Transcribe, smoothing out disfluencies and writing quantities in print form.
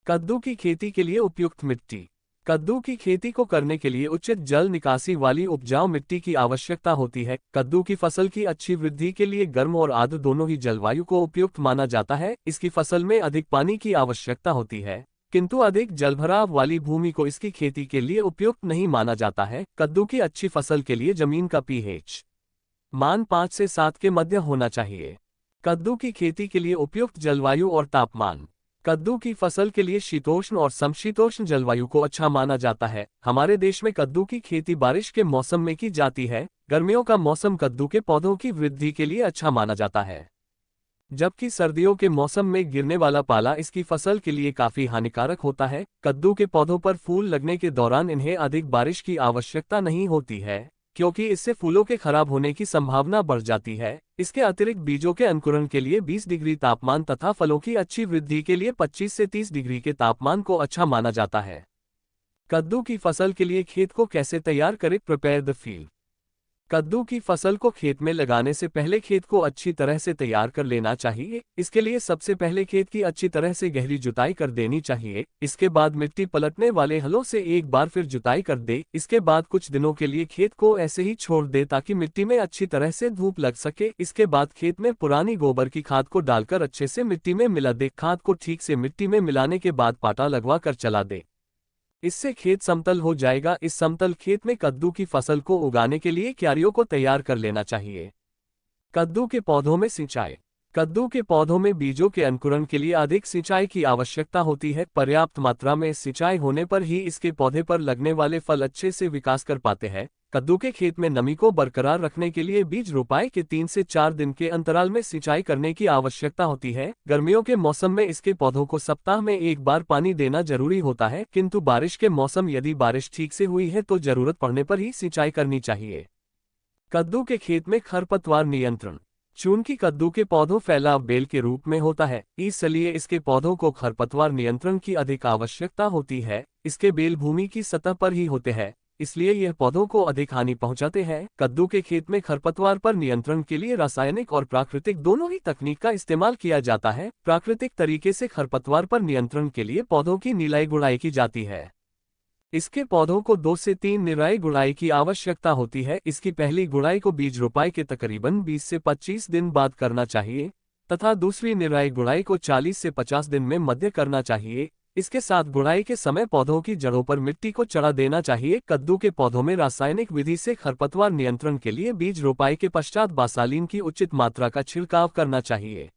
कद्दू की खेती के लिए उपयुक्त मिट्टी। कद्दू की खेती को करने के लिए उचित जल निकासी वाली उपजाऊ मिट्टी की आवश्यकता होती है। कद्दू की फसल की अच्छी वृद्धि के लिए गर्म और आर्द्र दोनों ही जलवायु को उपयुक्त माना जाता है। इसकी फसल में अधिक पानी की आवश्यकता होती है, किंतु अधिक जलभराव वाली भूमि को इसकी खेती के लिए उपयुक्त नहीं माना जाता है। कद्दू की अच्छी फसल के लिए जमीन का pH मान 5 से 7 के मध्य होना चाहिए। कद्दू की खेती के लिए उपयुक्त जलवायु और तापमान। कद्दू की फसल के लिए शीतोष्ण और समशीतोष्ण जलवायु को अच्छा माना जाता है। हमारे देश में कद्दू की खेती बारिश के मौसम में की जाती है। गर्मियों का मौसम कद्दू के पौधों की वृद्धि के लिए अच्छा माना जाता है, जबकि सर्दियों के मौसम में गिरने वाला पाला इसकी फसल के लिए काफी हानिकारक होता है। कद्दू के पौधों पर फूल लगने के दौरान इन्हें अधिक बारिश की आवश्यकता नहीं होती है, क्योंकि इससे फूलों के खराब होने की संभावना बढ़ जाती है। इसके अतिरिक्त बीजों के अंकुरण के लिए 20 डिग्री तापमान तथा फलों की अच्छी वृद्धि के लिए 25 से 30 डिग्री के तापमान को अच्छा माना जाता है। कद्दू की फसल के लिए खेत को कैसे तैयार करें? Prepare the field. कद्दू की फसल को खेत में लगाने से पहले खेत को अच्छी तरह से तैयार कर लेना चाहिए। इसके लिए सबसे पहले खेत की अच्छी तरह से गहरी जुताई कर देनी चाहिए। इसके बाद मिट्टी पलटने वाले हलों से एक बार फिर जुताई कर दे। इसके बाद कुछ दिनों के लिए खेत को ऐसे ही छोड़ दे ताकि मिट्टी में अच्छी तरह से धूप लग सके। इसके बाद खेत में पुरानी गोबर की खाद को डालकर अच्छे से मिट्टी में मिला दे। खाद को ठीक से मिट्टी में मिलाने के बाद पाटा लगवा कर चला दे। इससे खेत समतल हो जाएगा। इस समतल खेत में कद्दू की फसल को उगाने के लिए क्यारियों को तैयार कर लेना चाहिए। कद्दू के पौधों में सिंचाई। कद्दू के पौधों में बीजों के अंकुरण के लिए अधिक सिंचाई की आवश्यकता होती है। पर्याप्त मात्रा में सिंचाई होने पर ही इसके पौधे पर लगने वाले फल अच्छे से विकास कर पाते हैं। कद्दू के खेत में नमी को बरकरार रखने के लिए बीज रोपाई के 3 से 4 दिन के अंतराल में सिंचाई करने की आवश्यकता होती है। गर्मियों के मौसम में इसके पौधों को सप्ताह में एक बार पानी देना जरूरी होता है, किंतु बारिश के मौसम यदि बारिश ठीक से हुई है तो जरूरत पड़ने पर ही सिंचाई करनी चाहिए। कद्दू के खेत में खरपतवार नियंत्रण। चूंकि कद्दू के पौधों फैलाव बेल के रूप में होता है, इसलिए इसके पौधों को खरपतवार नियंत्रण की अधिक आवश्यकता होती है। इसके बेल भूमि की सतह पर ही होते हैं, इसलिए यह पौधों को अधिक हानि पहुंचाते हैं। कद्दू के खेत में खरपतवार पर नियंत्रण के लिए रासायनिक और प्राकृतिक दोनों ही तकनीक का इस्तेमाल किया जाता है। प्राकृतिक तरीके से खरपतवार पर नियंत्रण के लिए पौधों की निराई गुड़ाई की जाती है। इसके पौधों को 2 से 3 निराई गुड़ाई की आवश्यकता होती है। इसकी पहली गुड़ाई को बीज रोपाई के तकरीबन 20 से 25 दिन बाद करना चाहिए तथा दूसरी निराई गुड़ाई को 40 से 50 दिन में मध्य करना चाहिए। इसके साथ गुड़ाई के समय पौधों की जड़ों पर मिट्टी को चढ़ा देना चाहिए। कद्दू के पौधों में रासायनिक विधि से खरपतवार नियंत्रण के लिए बीज रोपाई के पश्चात बासालीन की उचित मात्रा का छिड़काव करना चाहिए।